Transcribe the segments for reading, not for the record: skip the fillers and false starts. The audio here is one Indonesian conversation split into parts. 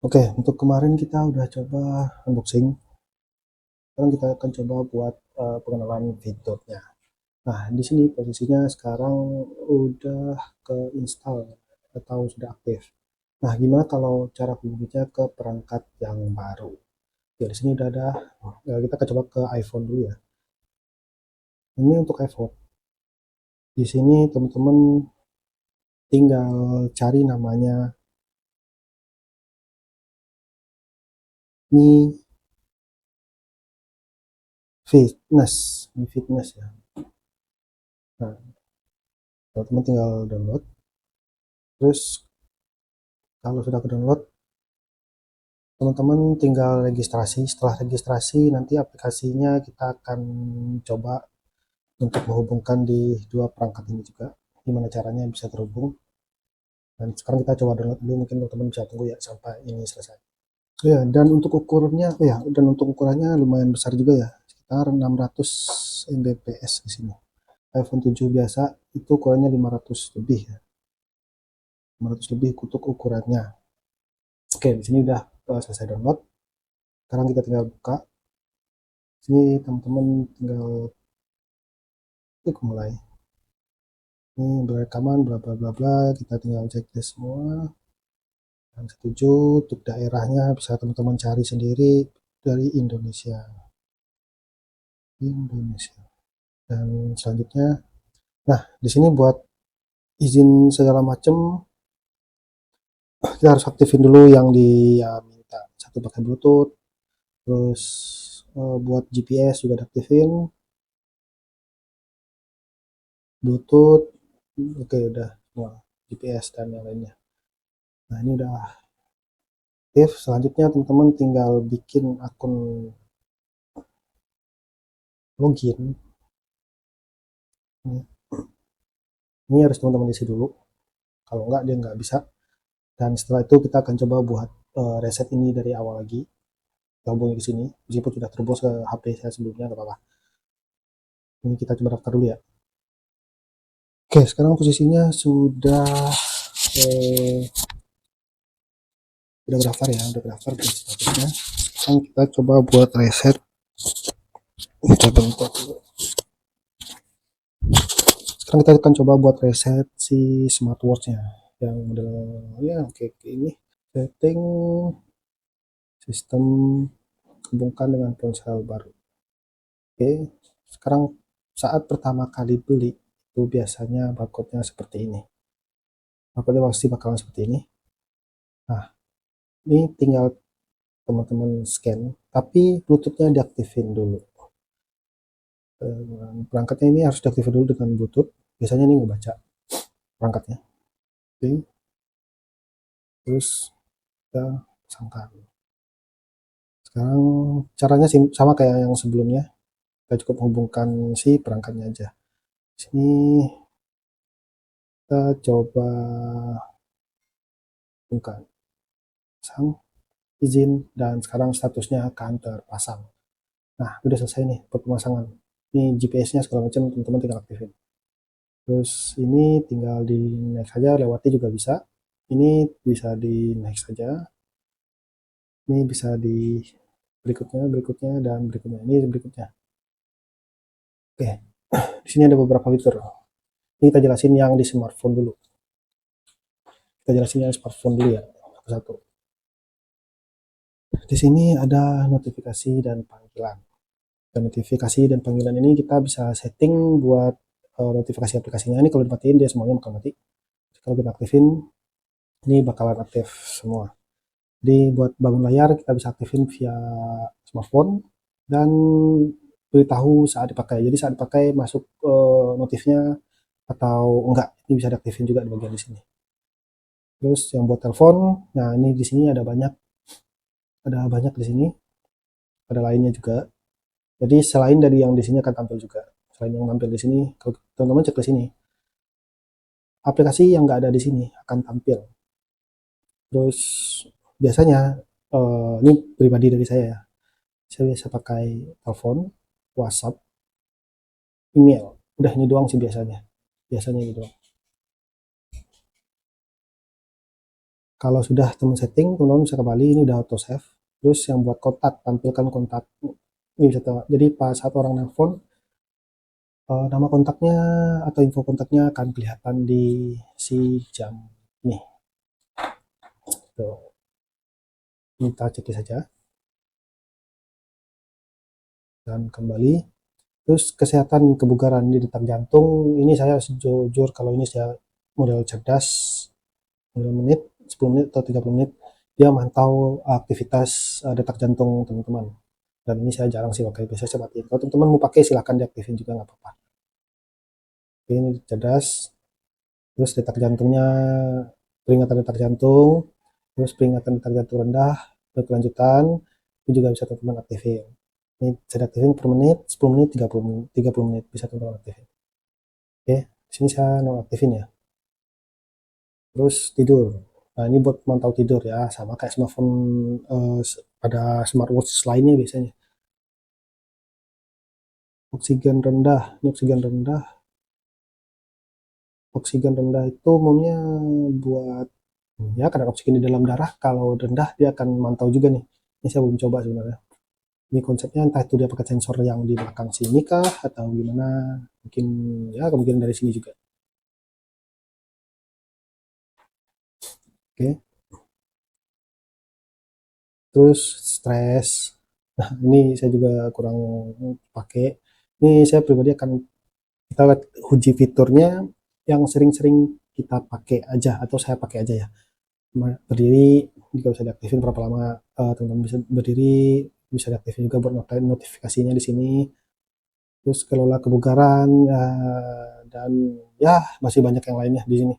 Oke, untuk kemarin kita udah coba unboxing. Sekarang kita akan coba buat pengenalan fiturnya. Nah, di sini posisinya sekarang udah ke install atau sudah aktif. Nah, gimana kalau cara hubunginya ke perangkat yang baru? Ya, di sini udah ada. Kita akan coba ke iPhone dulu ya. Ini untuk iPhone. Di sini teman-teman tinggal cari namanya Mi Mi Fitness ya. Nah, teman-teman tinggal download. Terus kalau sudah ke download, teman-teman tinggal registrasi. Setelah registrasi, nanti aplikasinya kita akan coba untuk menghubungkan di dua perangkat ini juga. Gimana caranya bisa terhubung. Dan sekarang kita coba download dulu, mungkin teman-teman bisa tunggu ya sampai ini selesai. Ya, dan untuk ukurannya, dan untuk ukurannya lumayan besar juga ya, sekitar 600 Mbps di sini. iPhone 7 biasa itu ukurannya 500 lebih ya, 500 lebih untuk ukurannya. Oke, di sini udah selesai download. Sekarang kita tinggal buka. Sini teman-teman tinggal klik mulai. Ini berrekaman bla bla bla bla, kita tinggal checklist semua dan setuju. Untuk daerahnya bisa teman-teman cari sendiri dari Indonesia. Dan selanjutnya, nah di sini buat izin segala macam kita harus aktifin dulu yang dia minta. Satu pakai Bluetooth, terus buat GPS juga diaktifin, Bluetooth, oke udah semua, GPS dan yang lainnya. Nah ini udah aktif. Selanjutnya teman-teman tinggal bikin akun login. Ini harus teman-teman isi dulu, kalau enggak dia nggak bisa. Dan setelah itu kita akan coba buat reset ini dari awal lagi, kita hubungi ke sini meskipun sudah terhubung ke HP saya sebelumnya, nggak apa-apa. Ini kita coba daftar dulu ya. Oke, sekarang posisinya eh, udah berdaftar ya, udah berdaftar di statusnya. Sekarang kita coba buat reset. Kita bentuk dulu. Sekarang kita akan coba buat reset si smartwatchnya yang model ya, oke ini setting sistem hubungkan dengan ponsel baru. Oke, sekarang saat pertama kali beli itu biasanya barcode-nya seperti ini. Barcode-nya pasti bakalan seperti ini. Nah, ini tinggal teman-teman scan, tapi Bluetooth-nya diaktifin dulu. Perangkatnya ini harus diaktifin dulu dengan Bluetooth. Biasanya ini ngebaca perangkatnya. Oke, terus kita pasangkan. Sekarang caranya sama kayak yang sebelumnya. Kita cukup menghubungkan si perangkatnya aja. Sini kita coba bukan pasang, izin, dan sekarang statusnya akan terpasang. Nah, udah selesai nih pemasangan. Ini GPS-nya segala macam teman-teman tinggal aktifin. Terus ini tinggal di next saja, lewati juga bisa. Ini bisa di next saja. Ini bisa di berikutnya, berikutnya, dan berikutnya. Ini berikutnya. Oke, di sini ada beberapa fitur. Ini kita jelasin yang di smartphone dulu. Kita jelasin yang smartphone dulu ya, satu-satu. Di sini ada notifikasi dan panggilan. Dan notifikasi dan panggilan ini kita bisa setting buat notifikasi aplikasinya. Ini kalau dimatiin dia semuanya bakal mati. Kalau kita aktifin, ini bakalan aktif semua. Jadi buat bangun layar kita bisa aktifin via smartphone dan beritahu saat dipakai. Jadi saat dipakai masuk notifnya atau enggak, ini bisa diaktifin juga di bagian di sini. Terus yang buat telepon, nah ini di sini ada banyak di sini, ada lainnya juga. Jadi selain dari yang di sini akan tampil juga. Selain yang tampil di sini, kalau teman-teman cek ke sini, aplikasi yang nggak ada di sini akan tampil. Terus biasanya ini pribadi dari saya ya. Saya biasa pakai telepon, WhatsApp, email. Udah ini doang sih biasanya. Biasanya gitu. Kalau sudah teman setting, teman-teman bisa kembali, ini udah auto save. Terus yang buat kontak, tampilkan kontak. Ini bisa tahu. Jadi pas saat orang nelfon, nama kontaknya atau info kontaknya akan kelihatan di si jam ini. Tuh, kita cek saja dan kembali. Terus kesehatan kebugaran di detak jantung, ini saya jujur kalau ini saya model cerdas, model menit, 10 menit atau 30 menit, dia mantau aktivitas detak jantung teman-teman. Dan ini saya jarang sih pakai, biasanya saya matiin. Kalau teman-teman mau pakai silahkan diaktifin juga nggak apa-apa. Ini cerdas, terus detak jantungnya, peringatan detak jantung, terus peringatan detak jantung rendah, berkelanjutan, ini juga bisa teman-teman aktifin. Ini saya aktifin per menit, 10 menit, 30 menit bisa teman-teman aktifin. Oke, sini saya nonaktifin ya. Terus tidur. Nah, ini buat mantau tidur ya, sama kayak smartphone pada smartwatch lainnya biasanya. Oksigen rendah, ini oksigen rendah. Oksigen rendah itu umumnya buat ya kadar oksigen di dalam darah kalau rendah dia akan mantau juga nih. Ini saya belum coba sebenarnya. Ini konsepnya entah itu dia pakai sensor yang di belakang sini kah atau gimana. Mungkin ya kemungkinan dari sini juga. Oke. Terus stres. Nah, ini saya juga kurang pakai. Ini saya pribadi akan kita lihat uji fiturnya yang sering-sering kita pakai aja atau saya pakai aja ya. Berdiri juga bisa diaktifin berapa lama teman-teman bisa berdiri, bisa diaktifin juga buat notifikasinya di sini. Terus kelola kebugaran dan ya masih banyak yang lainnya di sini.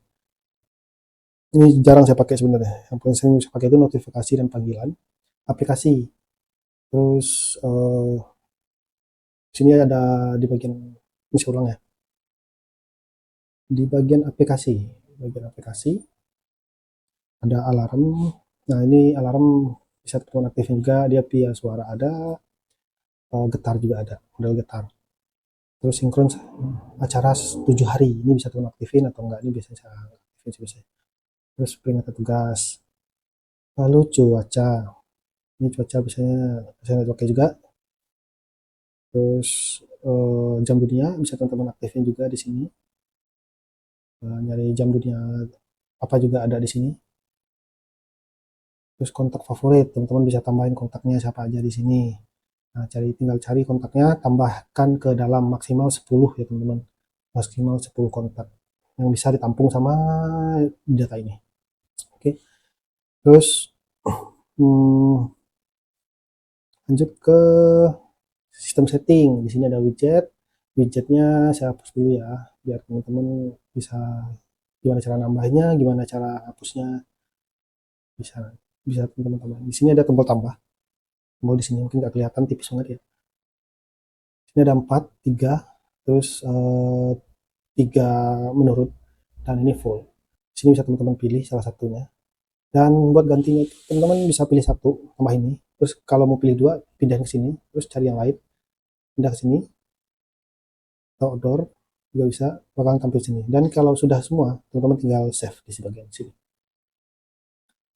Ini jarang saya pakai sebenarnya. Yang paling sering saya pakai itu notifikasi dan panggilan aplikasi. Terus sini ada di bagian ini saya ulang ya. Di bagian aplikasi ada alarm. Nah, ini alarm bisa teman aktifin juga, dia via suara ada, getar juga ada, model getar. Terus sinkron acara 7 hari, ini bisa teman aktifin atau enggak, ini biasanya saya aktifin sih biasanya. Terus peringatan tugas. Lalu cuaca, ini cuaca biasanya saya pakai juga. Terus jam dunia bisa teman-teman aktifin juga di sini. Nyari jam dunia apa juga ada di sini. Terus kontak favorit, teman-teman bisa tambahin kontaknya siapa aja di sini. Nah, tinggal cari kontaknya, tambahkan ke dalam maksimal 10 ya teman-teman. Maksimal 10 kontak yang bisa ditampung sama data ini. Oke. Terus hmm, lanjut ke sistem setting. Di sini ada widget. Widgetnya saya hapus dulu ya, biar teman-teman bisa gimana cara nambahnya, gimana cara hapusnya, bisa bisa teman-teman tambah. Di sini ada tombol tambah. Tombol di sini mungkin nggak kelihatan, tipis banget ya. Ini ada 4, 3, terus 3 menurut, dan ini full. Di sini bisa teman-teman pilih salah satunya. Dan buat gantinya teman-teman bisa pilih satu, tambah ini. Terus kalau mau pilih dua, pindah ke sini, terus cari yang lain, pindah ke sini, atau outdoor juga bisa, bakalan tampil sini. Dan kalau sudah semua, teman-teman tinggal save di bagian sini.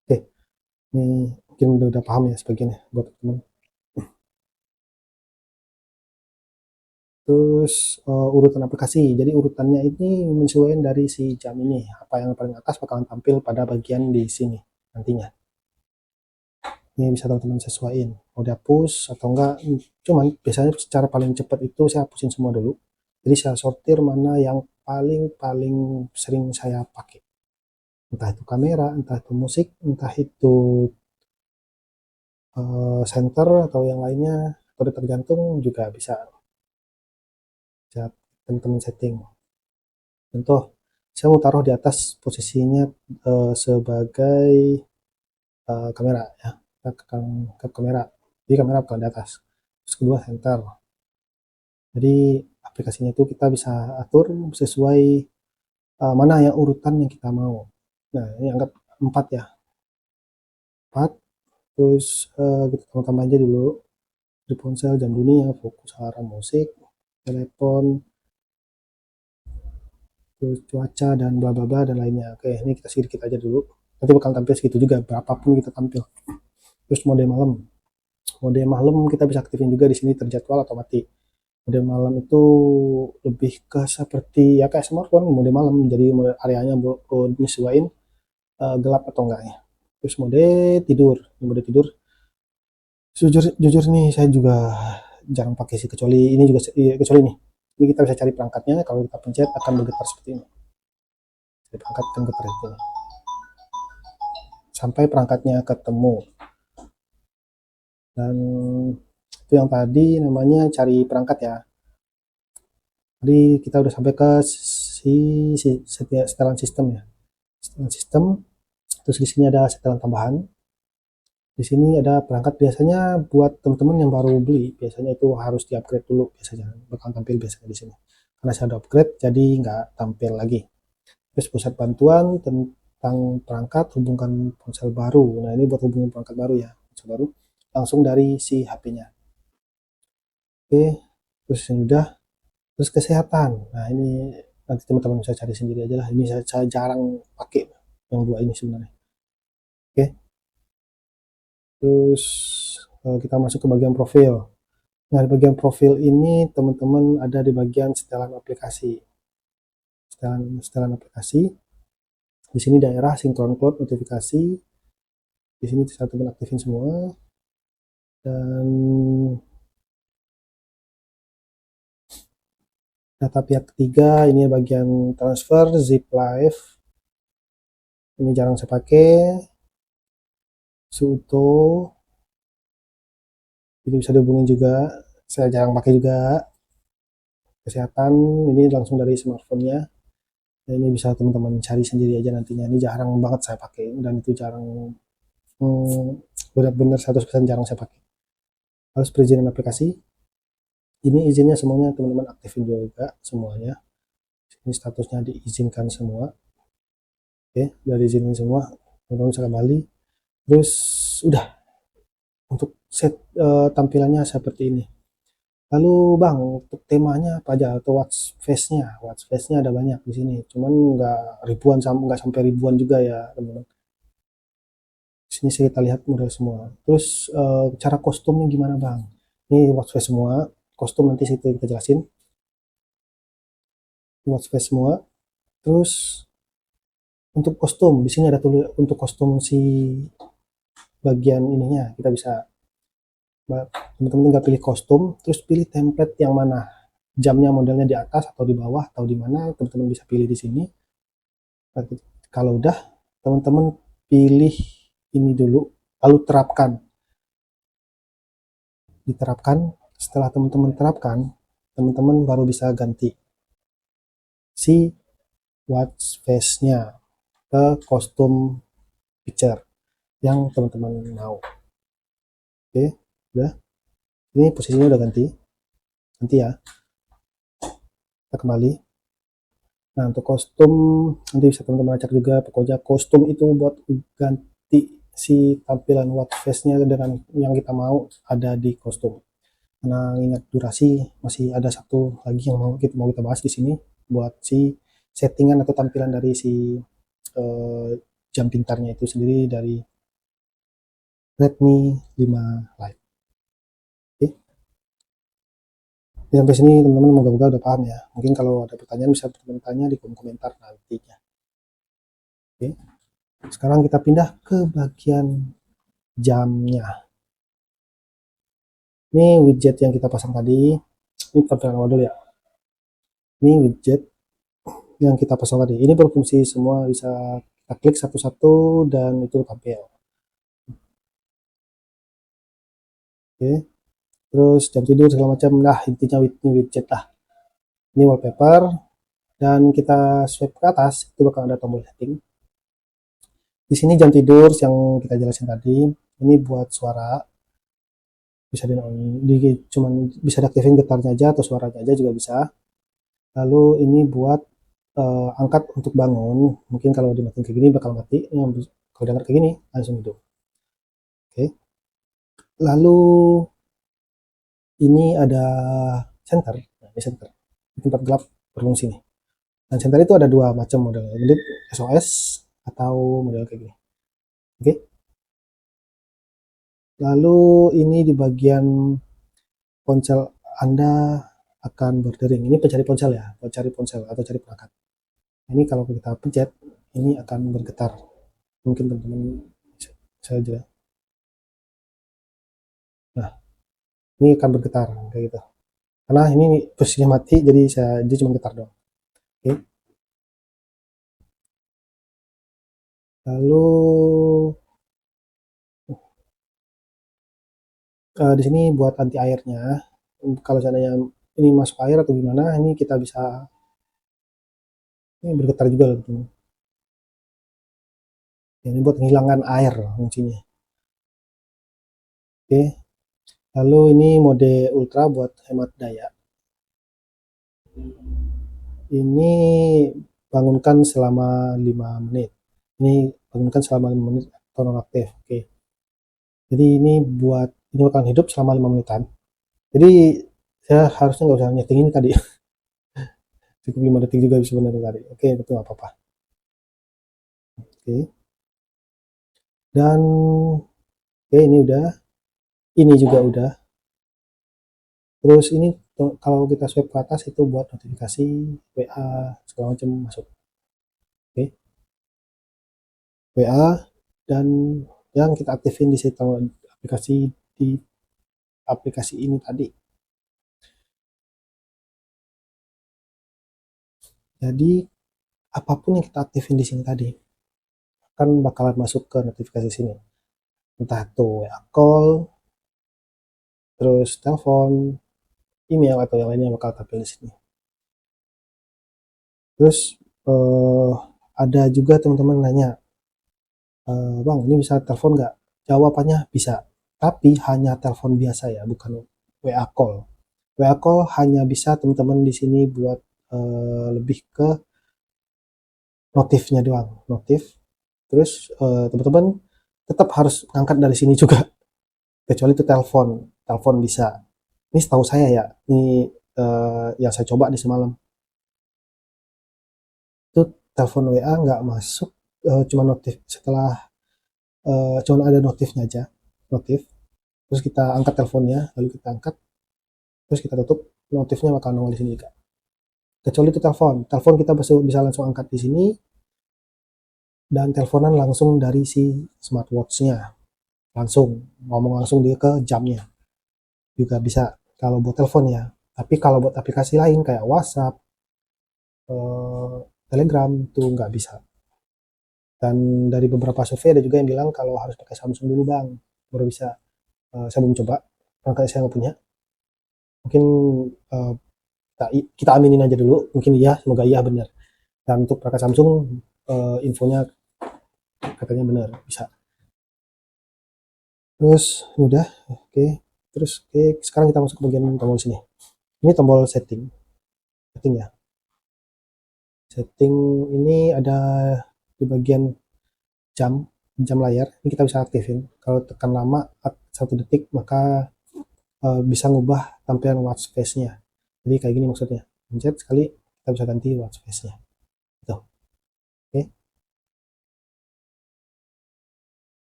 Oke, ini mungkin udah paham ya sebagian ya buat teman-teman. Terus urutan aplikasi. Jadi urutannya ini menyesuaikan dari si jam ini. Apa yang paling atas bakalan tampil pada bagian di sini nantinya. Ini bisa teman-teman sesuaiin. Mau dihapus atau enggak. Cuman biasanya secara paling cepat itu saya hapusin semua dulu. Jadi saya sortir mana yang paling sering saya pakai. Entah itu kamera, entah itu musik, entah itu center atau yang lainnya, atau detak jantung juga bisa. Bisa teman-teman setting. Contoh, saya mau taruh di atas posisinya sebagai kamera ya, ke kamera. Jadi kamera bukan di atas. Terus kedua center. Jadi aplikasinya itu kita bisa atur sesuai mana yang urutan yang kita mau. Nah, ini anggap 4 ya. 4. Terus kita tambah aja dulu di ponsel, jam dunia, fokus, alarm, musik, telepon, terus cuaca dan bla bla bla dan lainnya. Oke, ini kita sedikit aja dulu. nanti bakal tampil segitu juga berapapun kita tampil. Terus mode malam kita bisa aktifin juga di sini, terjadwal atau mati. Mode malam itu lebih ke seperti ya kayak smartphone mode malam, jadi mode areanya menyesuaikan gelap atau enggaknya. Terus mode tidur jujur nih saya juga jarang pakai sih, kecuali ini juga kecuali ini kita bisa cari perangkatnya, kalau kita pencet akan bergetar seperti ini, jadi perangkat akan bergetar seperti ini sampai perangkatnya ketemu. Dan itu yang tadi namanya cari perangkat ya. Tadi kita udah sampai ke setelan sistem ya, setelan sistem. Terus di sini ada setelan tambahan. Di sini ada perangkat, biasanya buat teman-teman yang baru beli, biasanya itu harus di-upgrade dulu, biasanya bakal tampil biasanya di sini. Karena saya ada upgrade, jadi nggak tampil lagi. Terus pusat bantuan tentang perangkat, hubungkan ponsel baru. Nah, ini buat hubungin perangkat baru ya, ponsel baru langsung dari si HP-nya. Oke, terus ini udah. Terus kesehatan. Nah, ini nanti teman-teman bisa cari sendiri aja lah. Ini saya jarang pakai yang dua ini sebenarnya. Oke. Terus kita masuk ke bagian profil. Nah, di bagian profil ini teman-teman ada di bagian setelan aplikasi. Setelan aplikasi. Di sini daerah sinkron cloud notifikasi. Di sini satu aktifin semua. Dan data pihak ketiga, ini bagian transfer, zip live. Ini jarang saya pakai. Suto. Ini bisa dihubungin juga. Saya jarang pakai juga. Kesehatan, ini langsung dari smartphone-nya. Nah, ini bisa teman-teman cari sendiri aja nantinya. Ini jarang banget saya pakai dan itu jarang, benar-benar 100% jarang saya pakai. Harus perizinan aplikasi. Ini izinnya semuanya teman-teman aktifin juga semuanya. Ini statusnya diizinkan semua. Oke, udah diizinin semua. Teman-teman bisa kembali. Terus udah. Untuk set tampilannya seperti ini. Lalu Bang, untuk temanya apa aja atau watch face-nya ada banyak di sini. Cuman nggak sampai ribuan juga ya, teman-teman. Sini sih kita lihat model semua. Terus cara kostumnya gimana Bang? Ini watch face semua, kostum nanti situ kita jelasin. Watch face semua. Terus untuk kostum di sini ada tulis untuk kostum si bagian ininya, kita bisa teman-teman tinggal pilih kostum, terus pilih template yang mana, jamnya modelnya di atas atau di bawah atau di mana, teman-teman bisa pilih di sini. Kalau udah, teman-teman pilih ini dulu, lalu diterapkan. Setelah teman-teman terapkan, teman-teman baru bisa ganti si watch face-nya ke kostum picture yang teman-teman mau. Oke, udah. Ini posisinya udah ganti ya. Kita kembali. Nah, untuk kostum nanti bisa teman-teman acak juga. Pokoknya kostum itu buat ganti si tampilan watch face-nya dengan yang kita mau ada di kostum. Karena ingat durasi, masih ada satu lagi yang mau kita bahas di sini buat si settingan atau tampilan dari si jam pintarnya itu sendiri dari Redmi 5 Lite. Oke. Sampai sini teman-teman moga-moga udah paham ya. Mungkin kalau ada pertanyaan bisa teman-teman tanya di kolom komentar nantinya. Oke. Sekarang kita pindah ke bagian jamnya. Ini widget yang kita pasang tadi. Ini tampilan awal dulu ya. Ini widget yang kita pasang tadi. Ini berfungsi semua, bisa kita klik satu-satu dan itu tampil. Oke. Terus jam tidur segala macam. Nah, intinya ini widget lah. Ini wallpaper dan kita swipe ke atas itu bakal ada tombol setting. Di sini jam tidur yang kita jelasin tadi. Ini buat suara. Bisa cuman bisa diaktifin getarnya aja atau suaranya aja juga bisa. Lalu ini buat angkat untuk bangun. Mungkin kalau dimatiin kayak gini bakal mati. Kalau dengar kayak gini langsung hidup. Oke. Lalu ini ada center. Nah, ini center. Di tempat gelap berfungsi nih. Dan center itu ada dua macam modelnya. Jadi SOS atau model kayak gini. Oke. Lalu ini di bagian ponsel Anda akan berdering. Ini pencari ponsel ya, pencari ponsel atau cari perangkat. Ini kalau kita pencet, ini akan bergetar. Mungkin teman-teman saya jelas. Nah, ini akan bergetar kayak gitu. Karena ini posisinya mati, jadi dia cuma getar doang. Oke. Lalu di sini buat anti airnya. Kalau seandainya ini masuk air atau gimana, ini kita bisa ini bergetar juga loh, teman. Ya, ini buat menghilangkan air fungsinya. Oke. Lalu ini mode ultra buat hemat daya. Ini bangunkan selama 5 menit. Ini bangunkan selama 5 menit atau nonaktif. Oke. Jadi ini akan hidup selama 5 menitan. Jadi saya harusnya nggak usah nyeting ini tadi. Cukup 5 detik juga sebenarnya tadi. Oke, itu nggak apa-apa. Oke. Dan oke, ini udah. Ini juga udah. Terus ini kalau kita swipe ke atas itu buat notifikasi WA segala macam masuk. Oke. WA dan yang kita aktifin di situ di aplikasi ini tadi. Jadi apapun yang kita aktifin di sini tadi akan bakalan masuk ke notifikasi sini. Entah itu WA call, terus telepon, email atau yang lainnya bakal tampil di sini. Terus ada juga teman-teman nanya, Bang, ini bisa telepon nggak? Jawabannya bisa, tapi hanya telepon biasa ya, bukan WA call. WA call hanya bisa teman-teman di sini buat lebih ke notifnya doang, notif. Terus teman-teman tetap harus ngangkat dari sini juga, kecuali itu telepon, telepon bisa. Ini setahu saya ya, ini yang saya coba di semalam. Itu telepon WA nggak masuk, cuma notif setelah cuma ada notifnya aja, notif. Terus kita angkat teleponnya, lalu kita angkat, terus kita tutup, notifnya bakal nongol di sini juga. Kecuali itu telepon, telepon kita bisa langsung angkat di sini dan teleponan langsung dari si smartwatch-nya, langsung ngomong langsung dia ke jamnya juga bisa kalau buat telepon ya. Tapi kalau buat aplikasi lain kayak WhatsApp, Telegram itu nggak bisa. Dan dari beberapa survei ada juga yang bilang kalau harus pakai Samsung dulu bang, baru bisa. Saya belum coba, karena saya nggak punya. Mungkin uh, kita aminin aja dulu, mungkin iya, semoga iya benar. Dan untuk perangkat Samsung, infonya katanya benar, bisa. Terus ini udah, oke. Terus oke, sekarang kita masuk ke bagian tombol sini. Ini tombol setting, setting ya. Setting ini ada di bagian jam, jam layar. Ini kita bisa aktifin. Kalau tekan lama 1 detik maka bisa ngubah tampilan watch face-nya. Jadi kayak gini maksudnya. Pencet sekali kita bisa ganti watch face-nya. Gitu. Oke.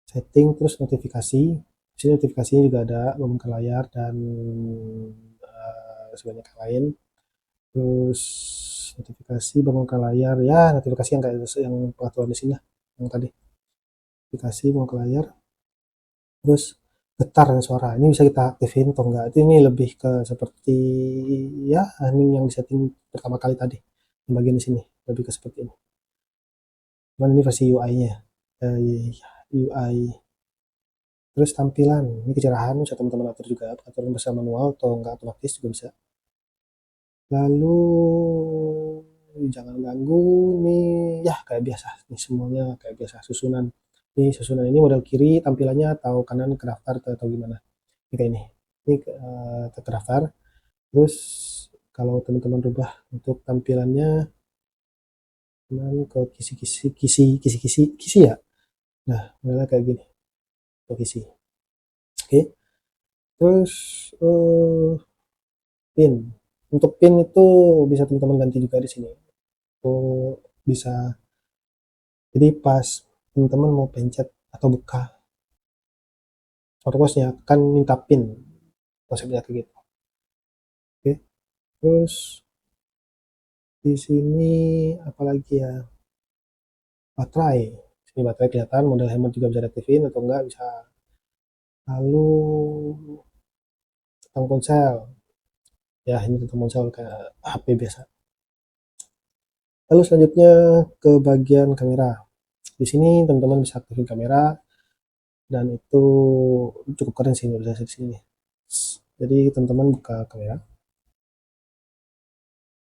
Setting terus notifikasi. Di sini notifikasinya juga ada bangunkan layar dan sebanyak yang lain. Terus notifikasi bangunkan layar ya, notifikasi yang kayak yang pengaturan di sini lah, yang tadi. Notifikasi bangunkan layar. Terus getar suara ini bisa kita aktifin atau enggak, itu ini lebih ke seperti ya hening yang disetting pertama kali tadi di bagian di sini lebih ke seperti ini, cuman ini versi UI-nya, UI. Terus tampilan ini kecerahan bisa teman-teman atur juga, aturan bersama manual atau enggak otomatis juga bisa. Lalu jangan ganggu nih ya, kayak biasa ini semuanya kayak biasa. Susunan ini model kiri tampilannya atau kanan ke daftar atau gimana ini kayak ini ke daftar. Terus kalau teman-teman rubah untuk tampilannya ke kisi ya, nah modelnya kayak gini ke kisi. Oke. Terus pin, untuk pin itu bisa teman-teman ganti juga di sini. Itu bisa, jadi pas teman-teman mau pencet atau buka Firefox-nya, kan minta pin, konsepnya kayak gitu. Oke, terus di sini apalagi ya, baterai. Sini baterai kelihatan, model hemat juga bisa diaktifin atau enggak bisa. Lalu tentang ponsel, ya ini tentang ponsel kayak HP biasa. Lalu selanjutnya ke bagian kamera. Di sini teman-teman bisa aktifin kamera, dan itu cukup keren sih menurut saya di sini. Jadi teman-teman buka kamera.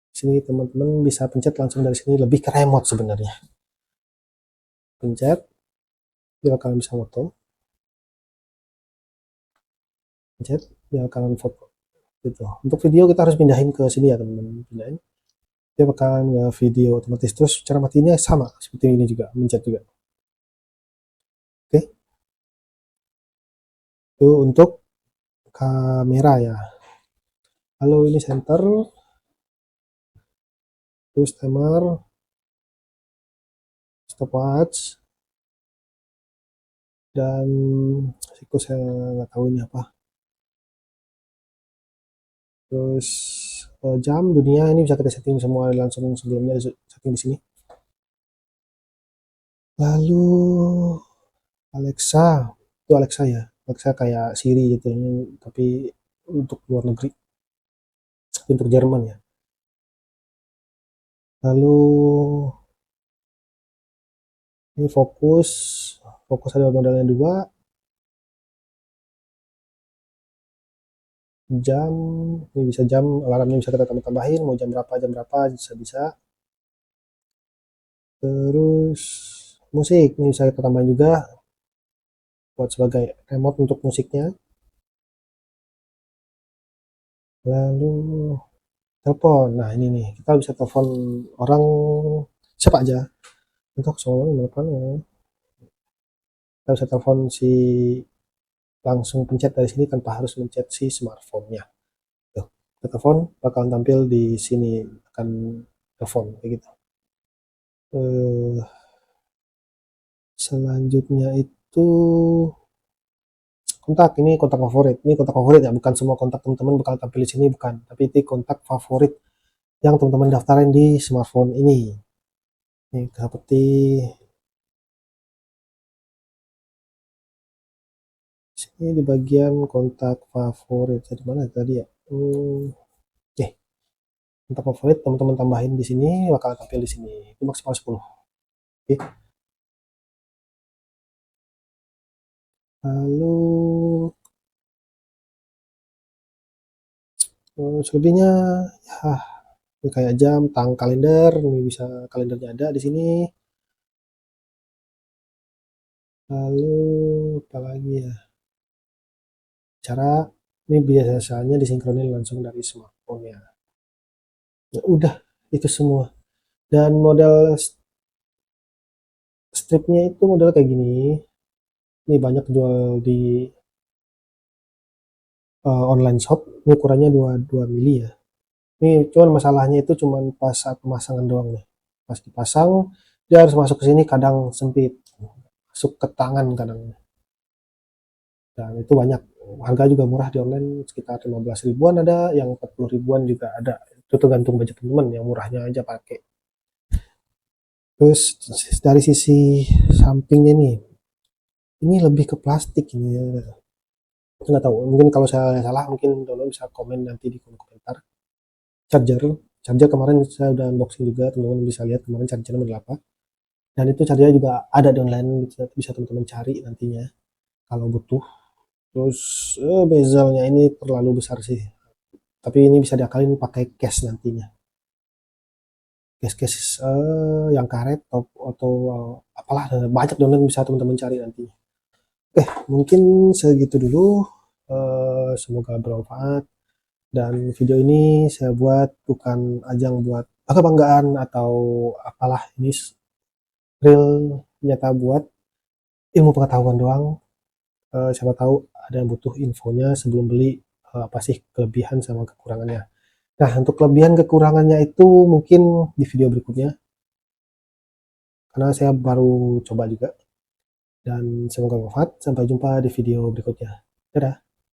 Di sini teman-teman bisa pencet langsung dari sini, lebih ke remote sebenarnya. Pencet, dia bakalan bisa foto. Pencet, dia bakalan foto. Gitu. Untuk video kita harus pindahin ke sini ya teman-teman. Pindahin. Dia bakalan video otomatis, terus cara matinya sama seperti ini juga, mencet juga. Oke, itu untuk kamera ya. Lalu ini center, terus timer, stopwatch, dan siku saya nggak tahu ini apa. Terus jam dunia ini bisa kita setting semua langsung sebelumnya setting di sini. Lalu Alexa, itu Alexa ya, Alexa kayak Siri gitu ini, tapi untuk luar negeri, untuk Jerman ya. Lalu ini fokus, fokus ada modelnya dua, jam, ini bisa jam, alarmnya bisa kita tambah-tambahin, mau jam berapa bisa. Terus musik ini bisa kita tambahin juga buat sebagai remote untuk musiknya. Lalu telepon, nah ini nih kita bisa telepon orang siapa aja, untuk soal telepon ya. Kita bisa telepon si, langsung pencet dari sini tanpa harus mencet si smartphone-nya. Tuh, kita telepon bakalan tampil di sini, akan telepon kayak gitu. Selanjutnya itu kontak, ini kontak favorit. Ini kontak favorit ya, bukan semua kontak teman-teman bakal tampil di sini, bukan. Tapi itu kontak favorit yang teman-teman daftarin di smartphone ini. Ini seperti sini di bagian kontak favorit. Jadi mana tadi ya? Kontak favorit teman-teman tambahin di sini bakal tampil di sini. Itu maksimal 10. Oke. Lalu selebihnya ya ini kayak jam, tang kalender, ini bisa kalendernya ada di sini. Lalu apalagi ya? Cara ini biasanya disinkronin langsung dari smartphone ya. Ya udah itu semua. Dan model stripnya itu model kayak gini. Ini banyak jual di online shop. Ini ukurannya 2 mili ya. Ini cuman masalahnya itu cuman pas saat pemasangan doang nih. Pas dipasang dia harus masuk ke sini, kadang sempit. Masuk ke tangan kadang. Dan itu banyak. Harga juga murah di online, sekitar 15 ribuan ada, yang 40 ribuan juga ada. Itu tergantung budget teman-teman, yang murahnya aja pakai. Terus dari sisi sampingnya nih, ini lebih ke plastik ini ya. Nggak tahu, mungkin kalau saya salah mungkin teman-teman bisa komen nanti di kolom komentar. Charger, charger kemarin saya udah unboxing juga, teman-teman bisa lihat kemarin chargernya model apa. Dan itu chargernya juga ada di online, bisa teman-teman cari nantinya kalau butuh. Terus bezelnya ini terlalu besar sih, tapi ini bisa diakalin pakai case nantinya, case-case yang karet atau apalah, banyak di online bisa teman-teman cari nantinya. Oke, mungkin segitu dulu. Semoga bermanfaat, dan video ini saya buat bukan ajang buat kebanggaan atau apalah, ini real nyata buat ilmu pengetahuan doang. Siapa tahu ada yang butuh infonya sebelum beli, apa sih kelebihan sama kekurangannya. Nah, untuk kelebihan kekurangannya itu mungkin di video berikutnya, karena saya baru coba juga. dan semoga bermanfaat. Sampai jumpa di video berikutnya. Dadah.